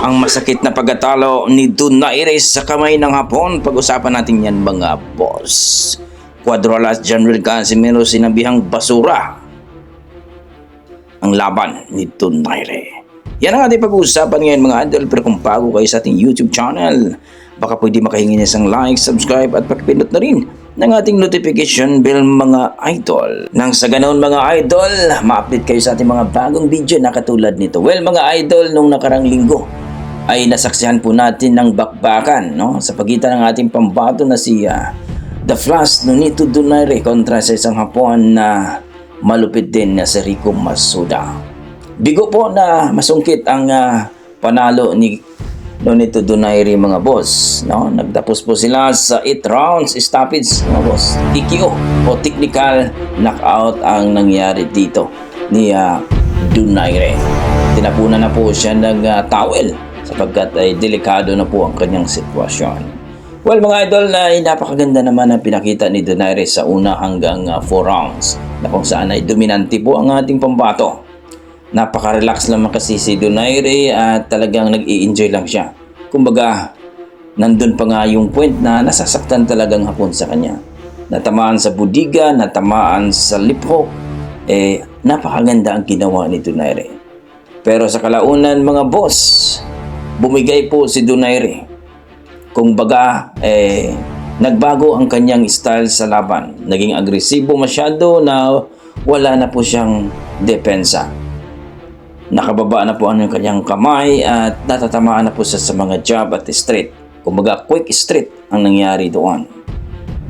Ang masakit na pagkatalo ni Donaire sa kamay ng Hapon. Pag-usapan natin yan mga boss. Cuadro-Alas General Casimero sinabihang basura ang laban ni Donaire. Yan ang ating pag-uusapan ngayon mga idol. Pero kung bago kayo sa ating YouTube channel, baka pwede makahingi niya isang like, subscribe at pakipindot na rin ng ating notification bell mga idol. Nang sa ganoon mga idol, ma-update kayo sa ating mga bagong video na katulad nito. Well mga idol, nung nakarang linggo ay nasaksihan po natin ng bakbakan sa pagitan ng ating pambato na si The Flash Nonito Donaire kontra sa isang Hapon na malupit din na si Rico Masuda. Bigo po na masungkit ang panalo ni Nonito Donaire mga boss. Nagtapos po sila sa 8 rounds stoppage mga boss. TKO o technical knockout ang nangyari dito ni Donaire. Tinapunan na po siya ng towel sapagkat ay delikado na po ang kanyang sitwasyon. Well mga idol, ay napakaganda naman ang pinakita ni Donaire sa una hanggang 4 rounds na kung saan ay dominante po ang ating pambato. Napaka-relax naman kasi si Donaire at talagang nag-i-enjoy lang siya. Kumbaga, nandun pa nga yung point na nasasaktan talagang Hapon sa kanya. Natamaan sa budiga, natamaan sa lip hook, napakaganda ang ginawa ni Donaire. Pero sa kalaunan mga boss, bumigay po si Donaire. Kumbaga, nagbago ang kanyang style sa laban. Naging agresibo masyado na wala na po siyang depensa. Nakababa na po ang kanyang kamay at natatamaan na po siya sa mga jab at straight. Kumbaga quick straight ang nangyari doon.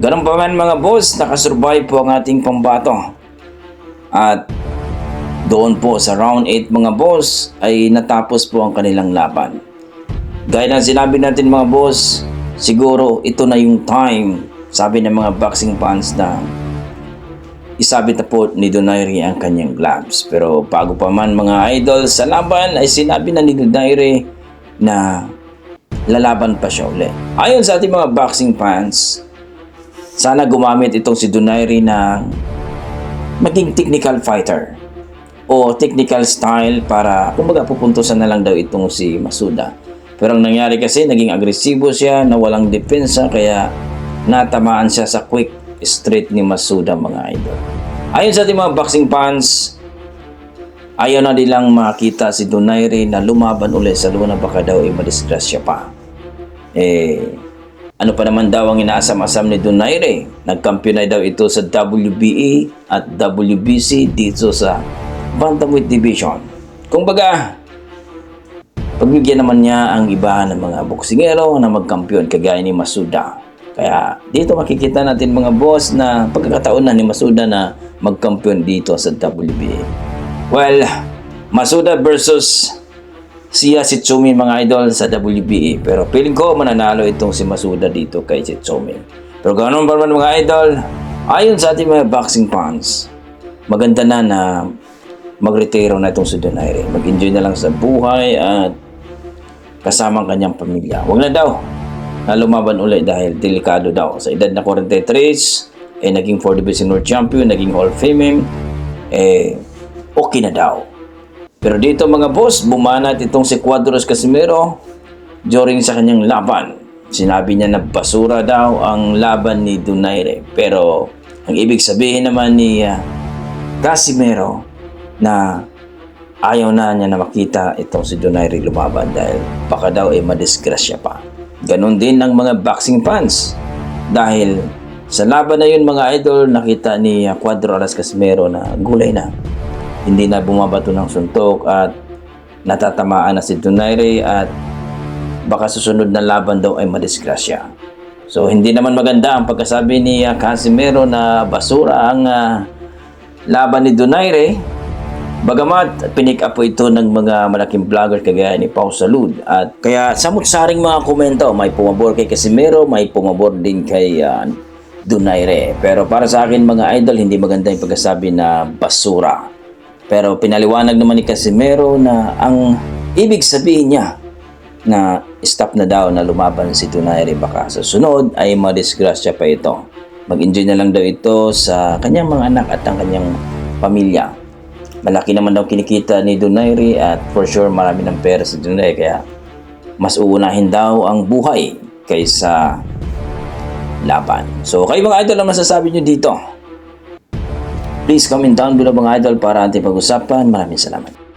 Ganun pa man mga boss, nakasurvive po ang ating pambato. At doon po sa round 8 mga boss ay natapos po ang kanilang laban. Gaya ng sinabi natin mga boss, siguro ito na yung time, sabi ng mga boxing fans na isabit na po ni Donaire ang kanyang gloves. Pero bago pa man mga idol sa laban ay sinabi na ni Donaire na lalaban pa siya ulit. Ayon sa ating mga boxing fans, sana gumamit itong si Donaire na maging technical fighter o technical style para kumbaga pupuntusan na lang daw itong si Masuda. Pero ang nangyari kasi naging agresibo siya na walang depensa kaya natamaan siya sa quick straight ni Masuda mga idol. Ayon sa ating mga boxing fans, ayaw na nilang makita si Donaire na lumaban ulit sa luna baka daw madisgrasya pa. Ano pa naman daw ang inaasam-asam ni Donaire? Nagkampiyon na daw ito sa WBA at WBC dito sa Bantamweight Division. Kumbaga, pagbigyan naman niya ang iba ng mga boksingero na magkampiyon kagaya ni Masuda. Kaya dito makikita natin mga boss na pagkakataon na ni Masuda na magkampiyon dito sa WBA. Well, Masuda versus si Tsumi mga idol sa WBA. Pero feeling ko mananalo itong si Masuda dito kay Tsumi. Pero ganoon pa naman mga idol, ayon sa ating mga boxing fans, maganda na mag-retiro na itong si Donaire. Mag-enjoy na lang sa buhay at kasama ang kanyang pamilya. Huwag na daw na lumaban ulit dahil delikado daw. Sa edad na 43, naging 4 Division World Champion, naging Hall of Fame, okay na daw. Pero dito mga boss, bumanat itong si Cuadro-Alas Casimero during sa kanyang laban. Sinabi niya na basura daw ang laban ni Donaire. Pero ang ibig sabihin naman ni Casimero na ayaw na niya na makita itong si Donaire lumaban dahil baka daw madisgrasya pa. Ganon din ng mga boxing fans. Dahil sa laban na yun mga idol, nakita ni Cuadro-Alas Casimero na gulay na. Hindi na bumabato ng suntok at natatamaan na si Donaire at baka susunod na laban daw ay madisgrasya. So hindi naman maganda ang pagkasabi ni Casimero na basura ang laban ni Donaire. Bagamat pinick up po ito ng mga malaking vlogger kagaya ni Pau Salud. At kaya samut-saring mga komento, may pumabor kay Casimero, may pumabor din kay Donaire. Pero para sa akin mga idol, hindi maganda yung pagkasabi na basura. Pero pinaliwanag naman ni Casimero na ang ibig sabihin niya na stop na daw na lumaban si Donaire, baka sa sunod ay madisgrasya pa ito. Mag-enjoy na lang daw ito sa kanyang mga anak at ang kanyang pamilya. Malaki naman daw kinikita ni Donaire at for sure marami ng pera si Donaire kaya mas uunahin daw ang buhay kaysa laban. So kayo mga idol, ang masasabi nyo dito? Please comment down below mga idol para ating pag-usapan. Maraming salamat.